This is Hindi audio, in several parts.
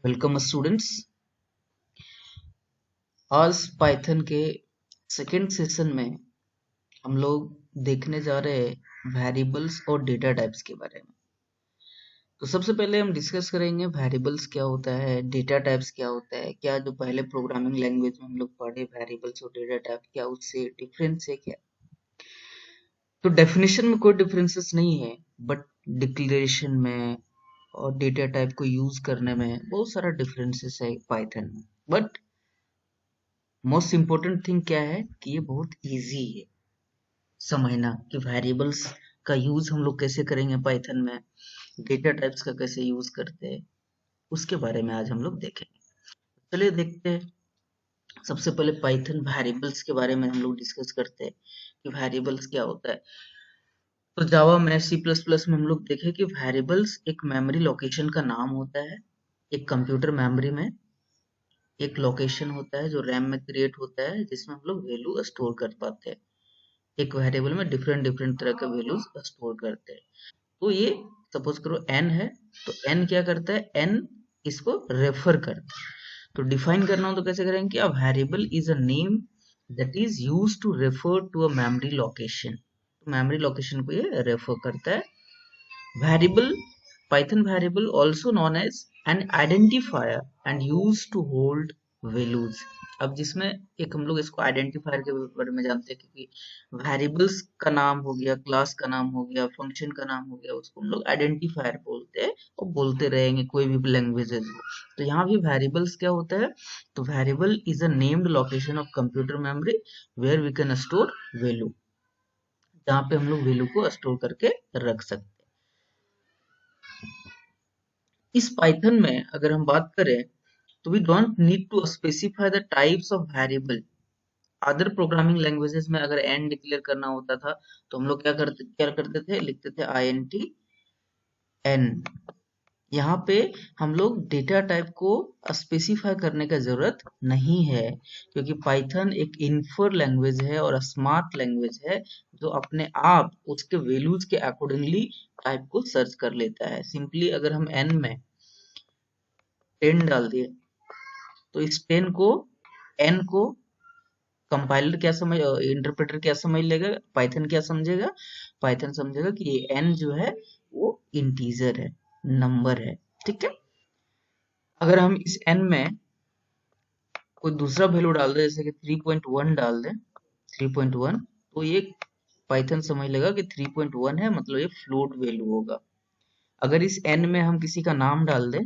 Welcome students. आज पाइथन के सेकेंड सेशन में हम लोग देखने जा रहे हैं वेरिएबल्स और डेटा टाइप्स के बारे में। तो सबसे पहले हम डिस्कस करेंगे वेरिएबल्स क्या होता है, डेटा टाइप्स क्या होता है, क्या जो पहले प्रोग्रामिंग लैंग्वेज में हम लोग पढ़े वेरिएबल्स और डेटा टाइप क्या उससे डिफरेंस है क्या। तो डेफिनेशन में कोई डिफरेंसेस नहीं है, बट डिक्लेरेशन में और डेटा टाइप को यूज करने में बहुत सारा डिफरेंसेस है पाइथन में। बट मोस्ट इम्पोर्टेंट थिंग क्या है कि ये बहुत इजी है समझना कि वेरिएबल्स का यूज हम लोग कैसे करेंगे पाइथन में, डेटा टाइप्स का कैसे यूज करते हैं, उसके बारे में आज हम लोग देखेंगे। चलिए देखते हैं। सबसे पहले पाइथन वेरिएबल्स के बारे में हम लोग डिस्कस करते हैं कि वेरिएबल्स क्या होता है। तो जावा में सी प्लस प्लस में हम लोग देखें कि वेरिएबल्स एक मेमोरी लोकेशन का नाम होता है। एक कंप्यूटर मेमोरी में एक लोकेशन होता है जो रैम में क्रिएट होता है, जिसमें हम लोग वैल्यू स्टोर कर पाते हैं। एक वेरिएबल में डिफरेंट डिफरेंट तरह के वैल्यूज स्टोर करते हैं। तो ये सपोज करो n है, तो n क्या करता है, n इसको रेफर करता है। तो डिफाइन करना हो तो कैसे करेंगे कि a variable is a name that is used to refer to a memory location. तो मेमोरी लोकेशन को ये रेफर करता है। Variable, Python variable also known as an identifier and used to hold values। अब जिसमें एक हम लोग इसको आइडेंटिफायर के बारे में जानते हैं, क्योंकि वेरिएबल्स का नाम हो गया, क्लास का नाम हो गया, फंक्शन का नाम हो गया, उसको हम लोग आइडेंटिफायर बोलते हैं और बोलते रहेंगे कोई भी लैंग्वेजेस हो। तो यहाँ भी वेरिएबल्स क्या होता है, तो variable is a named location of computer memory where we can store value, जहाँ पे हम लोग वैल्यू को स्टोर करके रख सकते हैं। इस पाइथन में अगर हम बात करें तो we don't need to specify the types of variable. Other programming languages में अगर एन डिक्लेयर करना होता था तो हम लोग क्या करते थे, लिखते थे INT n। यहाँ पे हम लोग डेटा टाइप को स्पेसिफाई करने का जरूरत नहीं है, क्योंकि पाइथन एक इन्फर लैंग्वेज है और स्मार्ट लैंग्वेज है जो अपने आप उसके वैल्यूज के अकॉर्डिंगली टाइप को सर्च कर लेता है। सिंपली अगर हम n में 10 डाल दिए तो इस 10 को n को कंपाइलर क्या समझ, इंटरप्रेटर क्या समझ लेगा, पाइथन क्या समझेगा, पाइथन समझेगा कि ये n जो है वो इंटीजर है, नंबर है। ठीक है। अगर हम इस n में कोई दूसरा वैल्यू डाल दे, जैसे कि 3.1 डाल दे, 3.1, तो ये पाइथन समझ लेगा कि 3.1 है, मतलब ये फ्लोट वैल्यू होगा। अगर इस n में हम किसी का नाम डाल दें,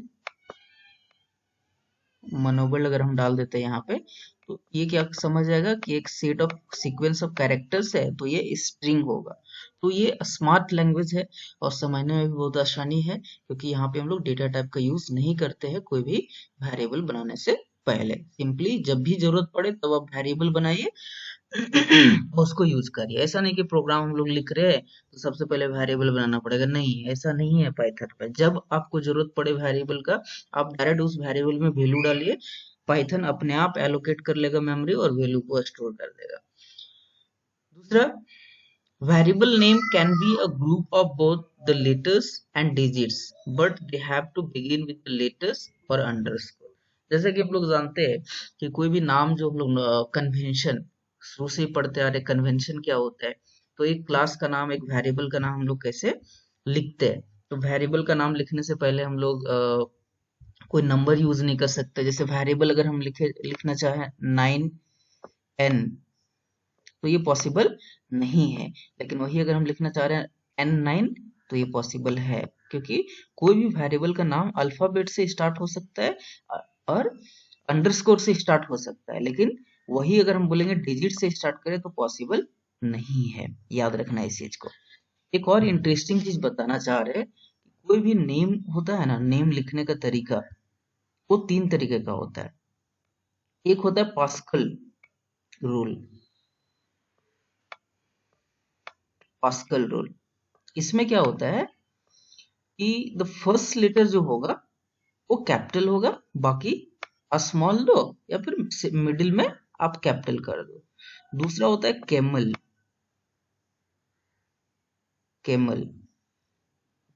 मनोबल अगर हम डाल देते हैं यहाँ पे, तो ये क्या समझ आएगा कि एक set of sequence of characters है, तो ये स्ट्रिंग होगा। तो ये स्मार्ट लैंग्वेज है और समझने में भी बहुत आसानी है, क्योंकि यहाँ पे हम लोग डेटा टाइप का यूज नहीं करते हैं कोई भी वेरिएबल बनाने से पहले। सिंपली जब भी जरूरत पड़े तब आप वेरिएबल बनाइए उसको यूज करिए। ऐसा नहीं कि प्रोग्राम हम लोग लिख रहे हैं तो सबसे पहले वेरिएबल बनाना पड़ेगा, नहीं, ऐसा नहीं है पाइथन पे। जब आपको जरूरत पड़े वेरिएबल का, आप डायरेक्ट उस वेरिएबल में वैल्यू डालिए, पाइथन अपने आप एलोकेट कर लेगा मेमोरी और वैल्यू को स्टोर कर देगा। दूसरा, variable name can be a group of both the letters and digits, but they have to begin with the letters or underscore। जैसे कि आप लोग जानते हैं कि कोई भी नाम जो हम लोग कन्वेंशन शुरू से ही पढ़ते आ रहे, कन्वेंशन क्या होता है, तो एक क्लास का नाम, एक वेरिएबल का नाम हम लोग कैसे लिखते हैं। तो वेरिएबल का नाम लिखने से पहले हम लोग कोई नंबर यूज नहीं कर सकते। जैसे वेरिएबल अगर हम लिखना चाहें 9n, तो ये पॉसिबल नहीं है। लेकिन वही अगर हम लिखना चाह रहे हैं n9, तो ये पॉसिबल है, क्योंकि कोई भी वेरिएबल का नाम अल्फाबेट से स्टार्ट हो सकता है और अंडरस्कोर से स्टार्ट हो सकता है, लेकिन वही अगर हम बोलेंगे डिजिट से स्टार्ट करें तो पॉसिबल नहीं है। याद रखना इस चीज को। एक और इंटरेस्टिंग चीज बताना चाह रहे हैं, कोई भी नेम होता है ना, नेम लिखने का तरीका वो 3 तरीके का होता है। एक होता है पास्कल रूल। पास्कल रूल, इसमें क्या होता है कि द फर्स्ट लेटर जो होगा वो कैपिटल होगा, बाकी स्मॉल दो या फिर मिडिल में आप कैपिटल कर दो। दूसरा होता है कैमल। कैमल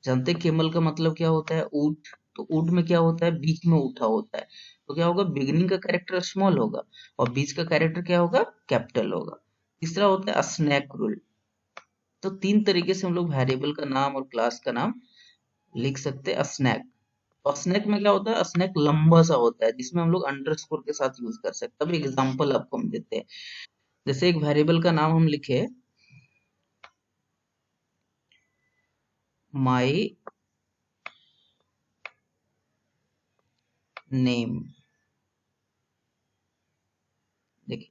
जानते हैं कैमल का मतलब क्या होता है, ऊंट। तो वुड में क्या होता है, बीच में उठा होता है, तो क्या होगा, बिगिनिंग का कैरेक्टर स्मॉल होगा और बीच का कैरेक्टर क्या होगा, कैपिटल होगा। तीसरा होता है स्नैक रूल। तो तीन तरीके से हम लोग वेरिएबल का नाम और क्लास का नाम लिख सकते हैं। स्नैक, और स्नैक में क्या होता है, स्नैक लंबा सा होता है जिसमें हम लोग अंडरस्कोर के साथ यूज कर सकते हैं। अब एग्जांपल आपको हम देते हैं, जैसे एक वेरिएबल का नाम हम लिखे माई नेम। देखिए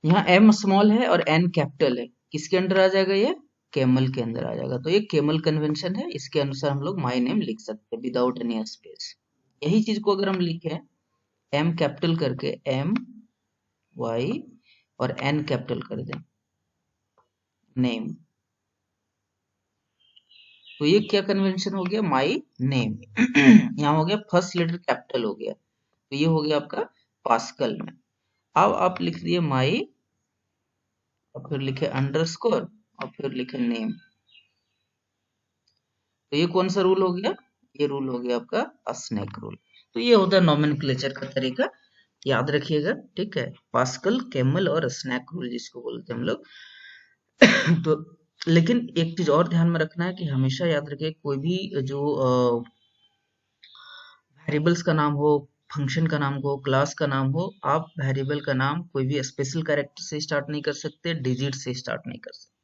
यहाँ एम स्मॉल है और एन कैपिटल है, किसके अंडर आ जाएगा, ये कैमल के अंदर आ जाएगा। तो ये कैमल कन्वेंशन है, इसके अनुसार हम लोग माई नेम लिख सकते हैं विदाउट एनी स्पेस। यही चीज को अगर हम लिखे एम कैपिटल करके एम वाई और एन कैपिटल कर दें नेम, तो ये क्या कन्वेंशन हो गया, माई नेम। यहाँ हो गया फर्स्ट लेटर कैपिटल हो गया, तो ये हो गया आपका पास्कल में। अब आप लिख दिए माई और फिर लिखे अंडरस्कोर और फिर लिखे नेम, तो ये कौन सा रूल हो गया, ये रूल हो गया आपका स्नैक रूल। तो ये होता है नोमेनक्लेचर का तरीका, याद रखिएगा, ठीक है। पास्कल, कैमल और स्नैक रूल जिसको बोलते हैं हम लोग। तो लेकिन एक चीज और ध्यान में रखना है कि हमेशा याद रखिए, कोई भी जो वेरिएबल्स का नाम हो, फंक्शन का नाम हो, क्लास का नाम हो, आप वेरिएबल का नाम कोई भी स्पेशल कैरेक्टर से स्टार्ट नहीं कर सकते, डिजिट से स्टार्ट नहीं कर सकते।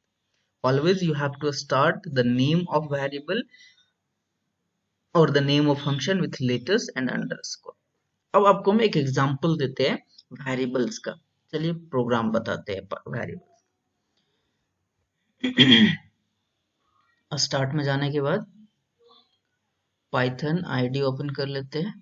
Always you have to start the name of variable और the name of function with letters and underscore. अब आपको हम एक एग्जांपल देते हैं वेरिएबल्स का। चलिए प्रोग्राम बताते हैं वेरिएबल। स्टार्ट में जाने के बाद पाइथन आईडी ओपन कर लेते हैं।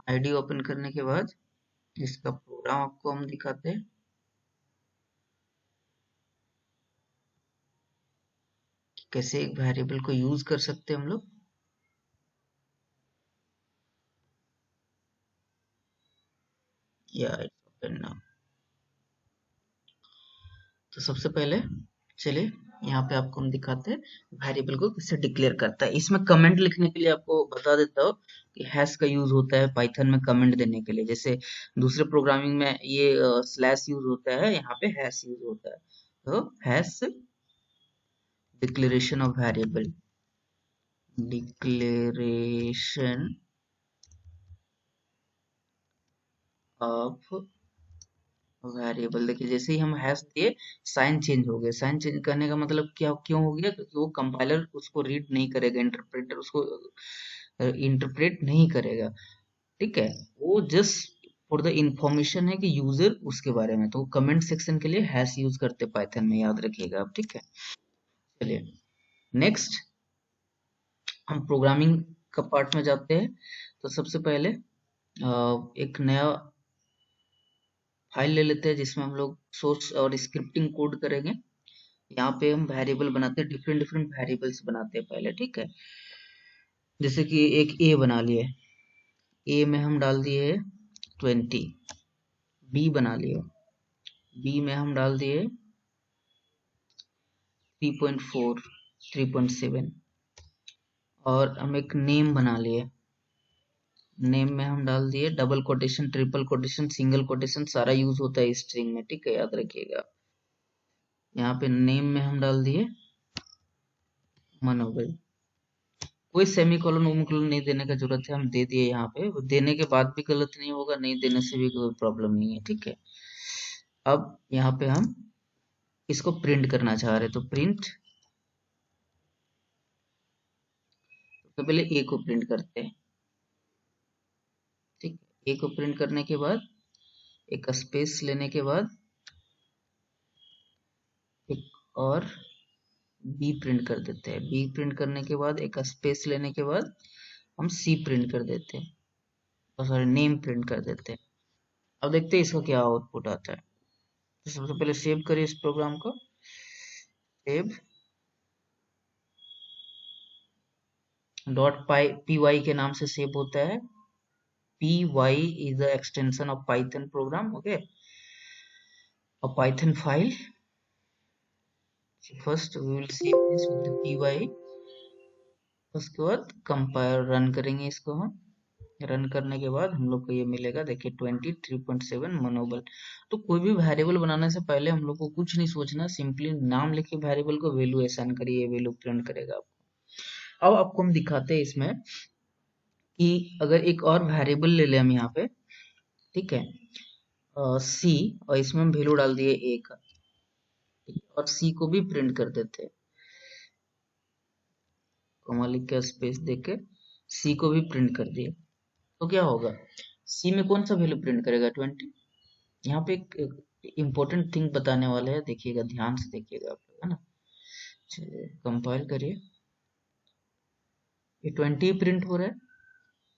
आईडी ओपन करने के बाद इसका प्रोग्राम आपको हम दिखाते हैं कि कैसे एक वेरिएबल को यूज कर सकते हैं हम लोग। या ओपन नाउ। तो सबसे पहले चलिए यहाँ पे आपको हम दिखाते हैं वेरिएबल को कैसे डिक्लेयर करता है। इसमें कमेंट लिखने के लिए आपको बता देता हूँ कि हैश का यूज होता है पाइथन में कमेंट देने के लिए। जैसे दूसरे प्रोग्रामिंग में ये स्लैश यूज होता है, यहाँ पे हैश यूज होता है। तो hash declaration of variable, declaration of variable. देखिए जैसे ही हम हैश दिए साइन चेंज हो गया। साइन चेंज करने का मतलब क्या, क्यों हो गया, क्योंकि वो कंपाइलर उसको रीड नहीं करेगा, इंटरप्रेटर उसको इंटरप्रेट नहीं करेगा, ठीक है। वो जस्ट फॉर द इंफॉर्मेशन है कि यूजर उसके बारे में। तो कमेंट सेक्शन के लिए हैश यूज करते पाइथन में, याद रखिएगा आप, ठीक है। चलिए नेक्स्ट हम प्रोग्रामिंग का पार्ट में जाते हैं। तो सबसे पहले एक नया फाइल ले लेते हैं जिसमें हम लोग सोर्स और स्क्रिप्टिंग कोड करेंगे। यहाँ पे हम वेरिएबल बनाते हैं, डिफरेंट डिफरेंट वेरिएबल्स बनाते हैं पहले, ठीक है। जैसे कि एक ए बना लिए, ए में हम डाल दिए 20। बी बना लिए, बी में हम डाल दिए 3.4, 3.7। और हम एक नेम बना लिए, नेम में हम डाल दिए double quotation, triple quotation, single quotation, सारा यूज होता है स्ट्रिंग में, ठीक है, याद रखिएगा। यहाँ पे नेम में हम डाल दिए मनोबल। कोई सेमीकोलन ओमिकोलन नहीं देने का जरूरत है, हम दे दिए यहाँ पे। देने के बाद भी गलत नहीं होगा, नहीं देने से भी कोई प्रॉब्लम नहीं है, ठीक है। अब यहाँ पे हम इसको प्रिंट करना चाह रहे, तो प्रिंट, तो पहले ए को प्रिंट करते हैं, ठीक है। ए को प्रिंट करने के बाद एक स्पेस लेने के बाद एक और बी प्रिंट कर देते हैं। बी प्रिंट करने के बाद एक स्पेस लेने के बाद हम सी प्रिंट कर देते हैं, और सॉरी नेम प्रिंट कर देते हैं। अब देखते हैं इसका क्या आउटपुट आता है। तो सबसे पहले सेव करिए इस प्रोग्राम को, सेव। डॉट पी वाई के नाम से सेव होता है। P Y is the extension of Python program, okay, a python file. First we will save this with the py, उसके बाद कंपाइल रन करेंगे इसको हम। रन करने के बाद हम लोग को ये मिलेगा, देखिए 23.7 मनोबल। तो कोई भी वेरिएबल बनाने से पहले हम लोग को कुछ नहीं सोचना, सिंपली नाम लिखिए वेरिएबल को, वैल्यू असाइन करिए, वैल्यू प्रिंट करेगा आपको। अब आपको हम दिखाते हैं इसमें कि अगर एक और वेरिएबल ले लें हम यहाँ पे, ठीक है, सी, और इसमें हम वैल्यू डाल दिए ए का, और सी को भी प्रिंट कर देते हैं, कॉमा लिख के स्पेस देके सी को भी प्रिंट कर दिए। तो क्या होगा, सी में कौन सा वैल्यू प्रिंट करेगा, 20। यहाँ पे एक इम्पोर्टेंट थिंग बताने वाले हैं, देखिएगा, ध्यान से देखिएगा आप लोग, है ना। चलिए कंपाइल करिए, ये 20 प्रिंट हो रहा है।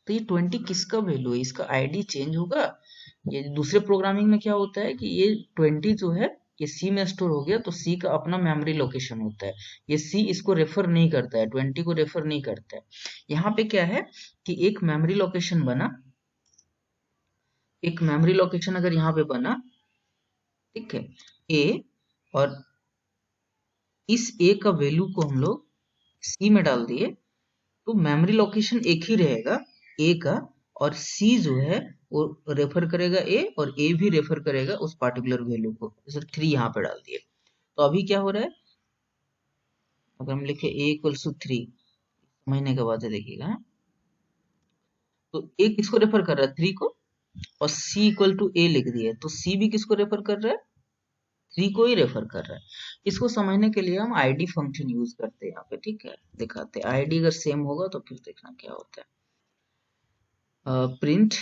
तो ये 20 किसका वैल्यू है, इसका आईडी चेंज होगा। ये दूसरे प्रोग्रामिंग में क्या होता है कि ये 20 जो है ये सी में स्टोर हो गया, तो सी का अपना मेमोरी लोकेशन होता है, ये सी इसको रेफर नहीं करता है, 20 को रेफर नहीं करता है। यहाँ पे क्या है कि एक मेमोरी लोकेशन बना, एक मेमोरी लोकेशन अगर यहाँ पे बना, ठीक है, ए, और इस ए का वैल्यू को हम लोग सी में डाल दिए, तो मेमोरी लोकेशन एक ही रहेगा ए का, और सी जो है वो रेफर करेगा ए, और ए भी रेफर करेगा उस पार्टिकुलर वैल्यू को। जैसे 3 यहाँ पे डाल दिए, तो अभी क्या हो रहा है, अगर हम लिखे ए इक्वल्स टू 3, महीने के बाद देखिएगा, तो ए किसको रेफर कर रहा है, 3 को, और सी इक्वल टू ए लिख दिए, तो सी भी किसको रेफर कर रहा है, 3 को ही रेफर कर रहा है। इसको समझने के लिए हम आईडी फंक्शन यूज करते हैं यहाँ पे, ठीक है, दिखाते हैं। आईडी अगर सेम होगा तो फिर देखना क्या होता है। प्रिंट,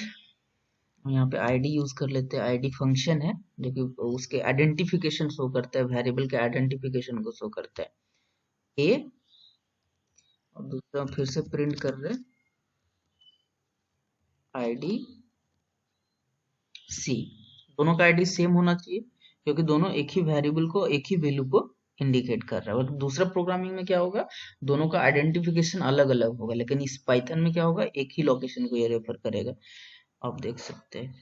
यहाँ पे आईडी यूज कर लेते हैं, आईडी फंक्शन है जो कि उसके आइडेंटिफिकेशन शो करता है, वेरिएबल के आइडेंटिफिकेशन को शो करता है, ए, और दूसरा फिर से प्रिंट कर रहे आईडी सी। दोनों का आईडी सेम होना चाहिए, क्योंकि दोनों एक ही वेरिएबल को, एक ही वैल्यू को इंडिकेट कर रहा है। और दूसरा प्रोग्रामिंग में क्या होगा, दोनों का आइडेंटिफिकेशन अलग अलग होगा, लेकिन इस पाइथन में क्या होगा, एक ही लोकेशन को ये रेफर करेगा। आप देख सकते हैं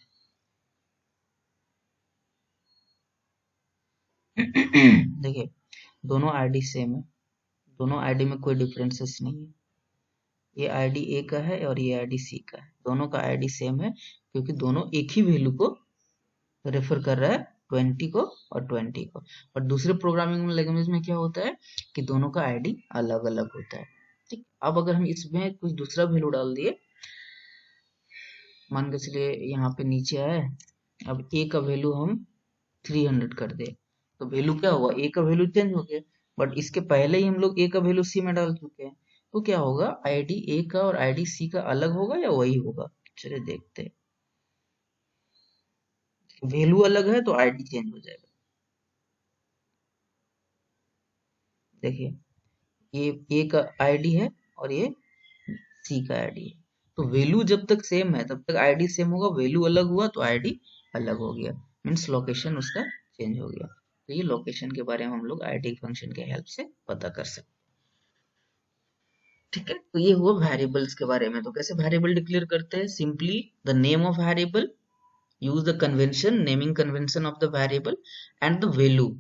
देखिए दोनों आईडी सेम है, दोनों आईडी में कोई डिफरेंसेस नहीं है। ये आईडी ए का है और ये आईडी सी का है, दोनों का आईडी सेम है, क्योंकि दोनों एक ही वैल्यू को रेफर कर रहा है, 20 को और 20 को। और दूसरे प्रोग्रामिंग लैंग्वेज में क्या होता है कि दोनों का आईडी अलग अलग होता है, ठीक। अब अगर हम इसमें कुछ दूसरा वैल्यू डाल दिए, मान के चलिए यहाँ पे नीचे आए, अब ए का वैल्यू हम 300 कर दे, तो वैल्यू क्या हुआ, ए का वैल्यू चेंज हो गया, बट इसके पहले ही हम लोग ए का वैल्यू सी में डाल चुके हैं, तो क्या होगा, आईडी ए का और आईडी सी का अलग होगा या वही होगा। चलिए देखते हैं, वैल्यू अलग है तो आईडी चेंज हो जाएगा। देखिए ये ए का आईडी है और ये सी का आईडी है, तो वैल्यू जब तक सेम है तब तक आईडी सेम होगा, वैल्यू अलग हुआ तो आईडी अलग हो गया, मीन्स लोकेशन उसका चेंज हो गया। तो ये लोकेशन के बारे में हम लोग आईडी फंक्शन के हेल्प से पता कर सकते हैं, ठीक है। तो ये हुआ वेरिएबल्स के बारे में। तो कैसे वेरिएबल डिक्लेयर करते हैं, simply the name of variable, use the convention, naming convention of the variable and the value.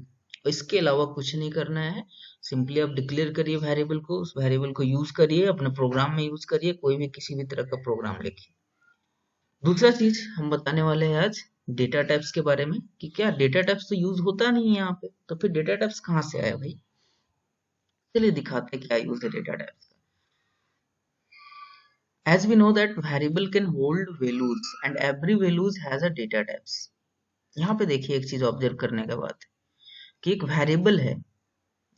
इसके अलावा कुछ नहीं करना है, सिंपली आप डिक्लेयर करिए वेरिएबल को, उस वेरिएबल को यूज करिए, अपने प्रोग्राम में यूज करिए, कोई भी किसी भी तरह का प्रोग्राम लिखिए। दूसरा चीज हम बताने वाले हैं आज डेटा टाइप्स के बारे में, कि क्या डेटा टाइप्स तो यूज होता नहीं है यहाँ पे, तो फिर डेटा टाइप्स कहाँ से आया भाई। चलिए दिखाते हैं क्या यूज है डेटा टाइप्स का। As we know that variable can hold values and every values has a data types। यहाँ पे देखिए एक चीज ऑब्जर्व करने का बात है कि एक वेरिएबल है,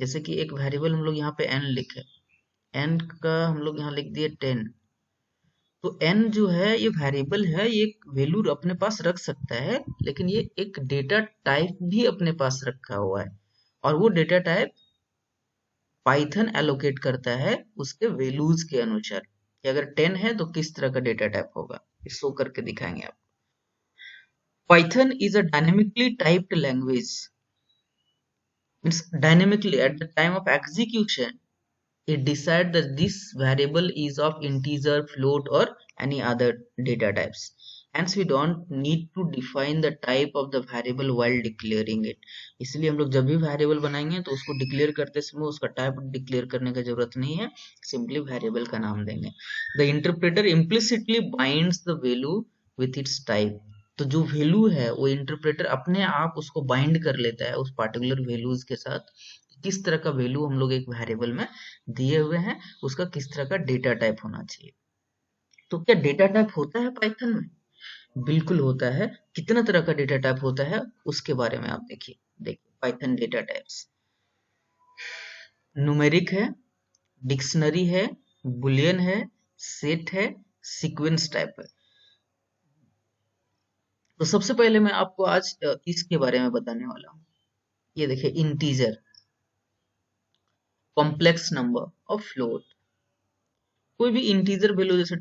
जैसे कि एक वेरिएबल हम लोग यहाँ पे n लिखे, n का हम लोग यहाँ लिख दिए 10, तो n जो है ये वेरिएबल है, ये एक वैल्यू अपने पास रख सकता है, लेकिन ये एक डेटा टाइप भी अपने पास रखा हुआ है, और वो डेटा टाइप पाइथन एलोकेट करता है उसके वैल्यूज के अनुसार, कि अगर 10 है तो किस तरह का डेटा टाइप होगा, इस शो करके दिखाएंगे आप। Python is a dynamically typed language, means dynamically at the time of execution it decide that this variable is of integer, float or any other data types. Hence we don't need to define the type of the variable while declaring it. इसलिए हम लोग जब भी variable बनाएंगे तो उसको declare करते समय उसका type declare करने का जरूरत नहीं है, simply variable का नाम देंगे. The interpreter implicitly binds the value with its type. तो जो वैल्यू है वो इंटरप्रेटर अपने आप उसको बाइंड कर लेता है उस पार्टिकुलर वैल्यूज के साथ. किस तरह का वैल्यू हम लोग एक वेरिएबल में दिए हुए हैं, उसका किस तरह का डेटा टाइप होना चाहिए. तो क्या डेटा टाइप होता है पाइथन में? बिल्कुल होता है. कितना तरह का डेटा टाइप होता है उसके बारे में आप देखिए पाइथन डेटा टाइप्स न्यूमेरिक है, डिक्शनरी है, बुलियन है, सेट है, सीक्वेंस टाइप है. तो सबसे पहले मैं आपको आज इसके बारे में बताने वाला हूँ. ये देखिए इंटीजर, कॉम्प्लेक्स नंबर और फ्लोट. कोई भी इंटीजर वैल्यू जैसे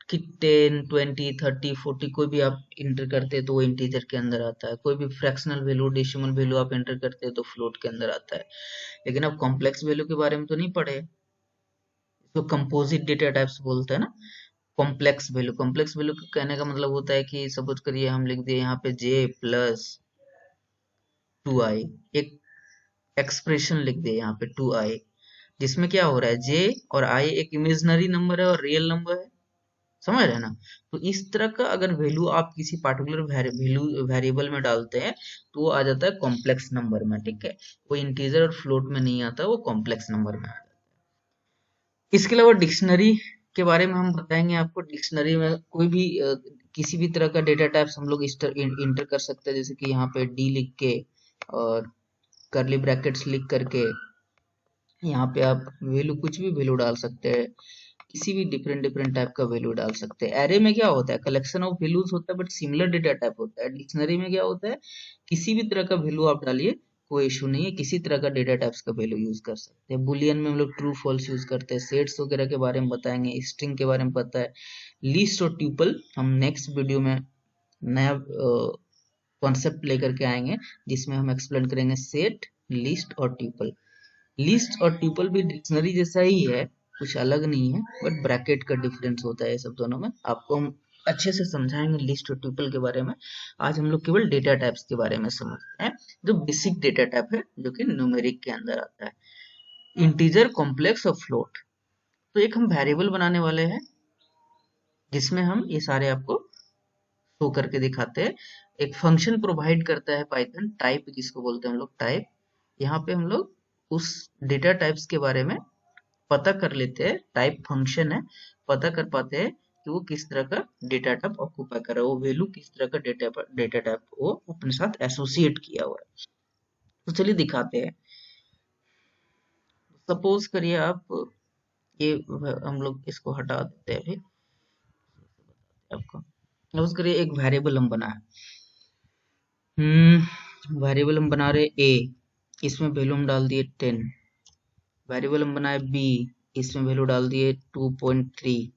कि 10, 20, 30, 40 कोई भी आप इंटर करते हैं तो वो इंटीजर के अंदर आता है. कोई भी फ्रैक्शनल वैल्यू, डेसिमल वैल्यू आप एंटर करते हैं तो फ्लोट के अंदर आता है. लेकिन आप कॉम्प्लेक्स वैल्यू के बारे में तो नहीं पढ़े. तो कंपोजिट डेटा टाइप्स बोलते हैं ना. कॉम्प्लेक्स वैल्यू कहने का मतलब होता है कि सपोज करिए हम लिख दिए यहाँ पे j प्लस 2i, एक एक्सप्रेशन लिख दिए यहाँ पे 2i, जिसमें क्या हो रहा है j और i एक इमेजिनरी नंबर है और रियल नंबर है. समझ रहे हैं ना. तो इस तरह का अगर वैल्यू आप किसी पार्टिकुलर वैल्यू वेरिएबल में डालते हैं तो वो आ जाता है कॉम्प्लेक्स नंबर में. ठीक है, वो इंटीजर और फ्लोट में नहीं आता, वो कॉम्प्लेक्स नंबर में आता है. इसके अलावा डिक्शनरी के बारे में हम बताएंगे आपको. डिक्शनरी में कोई भी किसी भी तरह का डेटा टाइप्स हम लोग इंटर कर सकते हैं. जैसे कि यहाँ पे डी लिख के और करली ब्रैकेट्स लिख करके यहाँ पे आप वैल्यू कुछ भी वैल्यू डाल सकते हैं. किसी भी डिफरेंट डिफरेंट टाइप का वैल्यू डाल सकते हैं. एरे में क्या होता है, कलेक्शन ऑफ वैल्यूज होता है बट सिमिलर डेटा टाइप होता है. डिक्शनरी में क्या होता है, किसी भी तरह का वैल्यू आप डालिए, कोई इशू नहीं है, किसी तरह का डेटा टाइप्स का वैल्यू यूज कर सकते हैं. बुलियन में हम लोग ट्रू फॉल्स यूज करते हैं. सेट्स वगैरह के बारे में बताएंगे, स्ट्रिंग के बारे में पता है. लिस्ट और ट्यूपल हम नेक्स्ट वीडियो में नया कॉन्सेप्ट लेकर के आएंगे जिसमें हम एक्सप्लेन करेंगे सेट, लिस्ट और ट्यूपल. लिस्ट और ट्यूपल भी डिक्शनरी जैसा ही है, कुछ अलग नहीं है, बट ब्रैकेट का डिफरेंस होता है ये सब दोनों में. आपको हम अच्छे से समझाएंगे लिस्ट और ट्यूपल के बारे में. आज हम लोग केवल डेटा टाइप्स के बारे में समझते हैं, जो बेसिक डेटा टाइप है जो कि न्यूमेरिक के अंदर आता है. इंटीजर, कॉम्प्लेक्स और फ्लोट. तो एक हम वेरिएबल बनाने वाले हैं जिसमें हम ये सारे आपको शो करके दिखाते हैं. एक फंक्शन प्रोवाइड करता है पाइथन, टाइप जिसको बोलते हैं हम लोग टाइप. यहाँ पे हम लोग उस डेटा टाइप्स के बारे में पता कर लेते हैं. टाइप फंक्शन है, पता कर पाते हैं कि वो किस तरह का डेटा टाइप ऑक्यूपाई कर रहा है, वो वैल्यू किस तरह का डेटा टाइप वो अपने साथ एसोसिएट किया हुआ है. तो चलिए दिखाते हैं. सपोज करिए आप ये, हम लोग इसको हटा देते हैं. फिर आपको सपोज करिए एक वेरिएबल हम बनाए. वेरिएबल हम बना रहे ए, इसमें वैल्यू हम डाल दिए 10. वेरिएबल हम बनाए बी, इसमें वैल्यू डाल दिए 2.3.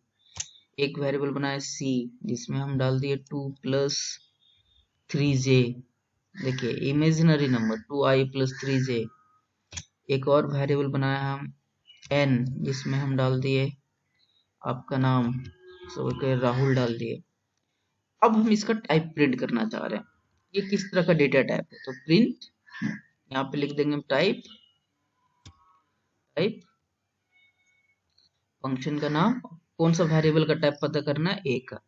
एक वेरिएबल बनाए सी जिसमें हम डाल दिए 2 प्लस 3j. देखिए imaginary number 2i plus 3j. एक और वेरिएबल बनाया हम n जिसमें हम डाल दिए आपका नाम, सब राहुल डाल दिए. अब हम इसका टाइप प्रिंट करना चाह रहे हैं, ये किस तरह का डेटा टाइप है. तो प्रिंट, यहाँ पे लिख देंगे टाइप, टाइप फंक्शन का नाम, कौन सा वेरिएबल का टाइप पता करना है, ए का.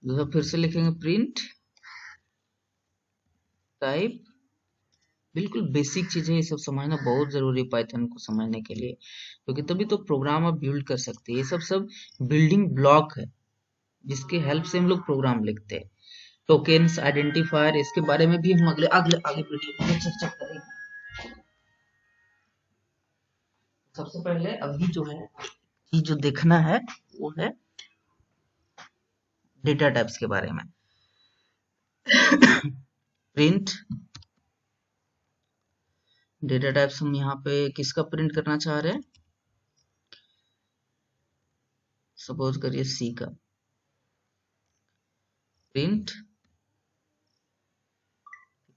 दूसरा फिर से लिखेंगे प्रिंट टाइप. बिल्कुल बेसिक चीजें ये सब समझना बहुत जरूरी है पाइथन को समझने के लिए, क्योंकि तभी तो प्रोग्राम आप बिल्ड कर सकते हैं. ये सब बिल्डिंग ब्लॉक है जिसके हेल्प से हम लोग प्रोग्राम लिखते हैं. टोकेन्स, आइडेंटिफायर, इसके बारे में भी हम अगले अगले आगे वीडियो में चर्चा करेंगे. सबसे पहले अभी जो है ये जो देखना है वो है डेटा टाइप्स के बारे में. प्रिंट डेटा टाइप्स, हम यहाँ पे किसका प्रिंट करना चाह रहे हैं, सपोज करिए सी का. प्रिंट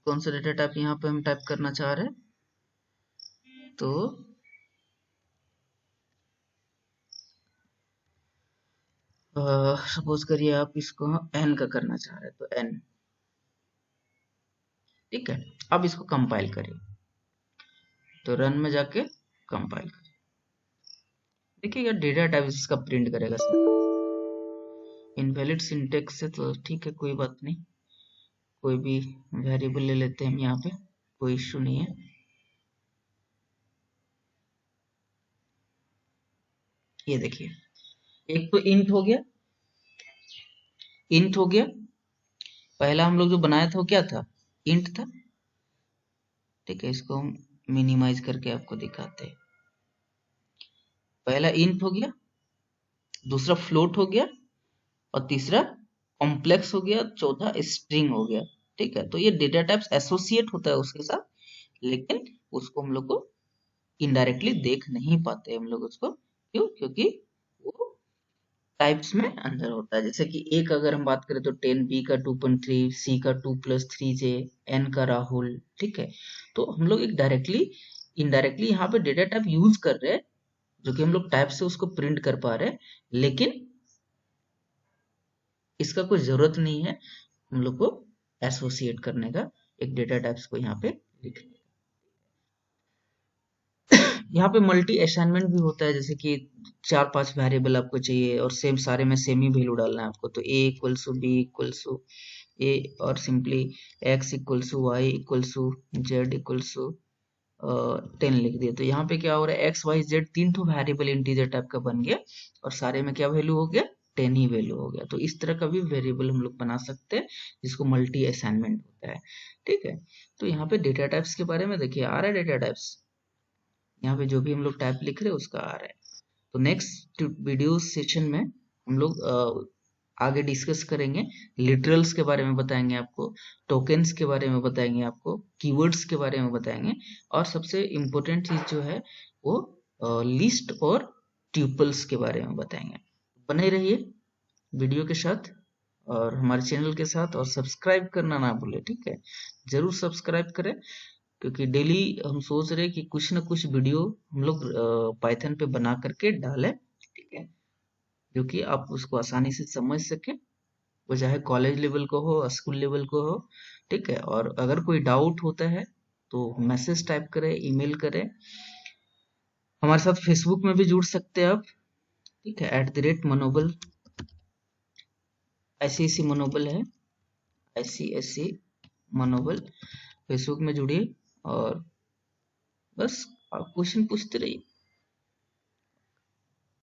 कौन सा डेटा टाइप यहाँ पे हम टाइप करना चाह रहे हैं, तो सपोज करिए आप इसको n का करना चाह रहे हैं तो n, ठीक है। अब इसको कंपाइल करिए, तो रन में जाके कंपाइल करिए, देखिएगा डेटा टाइप इसका प्रिंट करेगा सर। इनवैलिड सिंटेक्स है तो ठीक है, कोई बात नहीं, कोई भी वेरिएबल ले लेते हैं हम यहाँ पे, कोई इश्यू नहीं है। ये देखिए, एक तो इंट हो गया, इंट हो गया। पहला हम लोग जो बनाया था वो क्या था, इंट था, ठीक है। इसको हम मिनिमाइज करके आपको दिखाते हैं। पहला इंट हो गया, दूसरा फ्लोट हो गया, और तीसरा कॉम्प्लेक्स हो गया, चौथा स्ट्रिंग हो गया, ठीक है। तो ये डेटा टाइप्स एसोसिएट होता है उसके साथ, लेकिन उसको हम लोग को इनडायरेक्टली देख नहीं पाते हम लोग उसको, क्यों, क्योंकि वो टाइप्स में अंदर होता है। जैसे कि एक अगर हम बात करें तो 10, बी का 2.3, सी का 2+3j, एन का राहुल, ठीक है। तो हम लोग एक डायरेक्टली इनडायरेक्टली यहाँ पे डेटा टाइप यूज कर रहे हैं, जो कि हम लोग टाइप से उसको प्रिंट कर पा रहे हैं, लेकिन इसका कोई जरूरत नहीं है हम लोग को एसोसिएट करने का, एक डेटा टाइप्स को यहाँ पे लिखने। यहाँ पे मल्टी असाइनमेंट भी होता है, जैसे कि 4-5 वेरिएबल आपको चाहिए और सेम सारे में सेम ही वैल्यू डालना है आपको, तो a equals to B equals to A, और simply x equals to Y equals to Z equals to 10 लिख दिए। तो यहाँ पे क्या हो रहा है, एक्स वाई जेड 3 तो वेरिएबल इंटीजर टाइप का बन गया, और सारे में क्या वैल्यू हो गया, 10 ही वैल्यू हो गया। तो इस तरह का भी वेरिएबल हम लोग बना सकते हैं, जिसको मल्टी असाइनमेंट होता है, ठीक है। तो यहाँ पे डेटा टाइप्स के बारे में देखिए, आ रहा है डेटा टाइप्स, यहाँ पे जो भी हम लोग टाइप लिख रहे हैं उसका आ रहा है। तो नेक्स्ट वीडियो सेशन में हम लोग आगे डिस्कस करेंगे, लिटरल्स के बारे में बताएंगे आपको, टोकन्स के बारे में बताएंगे आपको, कीवर्ड्स के बारे में बताएंगे, और सबसे इम्पोर्टेंट चीज जो है वो लिस्ट और ट्यूपल्स के बारे में बताएंगे। बने रहिए वीडियो के साथ और हमारे चैनल के साथ, और सब्सक्राइब करना ना भूले, ठीक है। जरूर सब्सक्राइब करें, क्योंकि डेली हम सोच रहे हैं कि कुछ ना कुछ वीडियो हम लोग पाइथन पे बना करके डालें, ठीक है, जो कि आप उसको आसानी से समझ सके, वो चाहे कॉलेज लेवल को हो, स्कूल लेवल को हो, ठीक है। और अगर कोई डाउट होता है तो मैसेज टाइप करें, ईमेल करें, हमारे साथ फेसबुक में भी जुड़ सकते हैं आप, ठीक है, @मनोबल, ICSC मनोबल है, ICSC मनोबल, फेसबुक में जुड़िए और बस आप क्वेश्चन पूछते रहिए।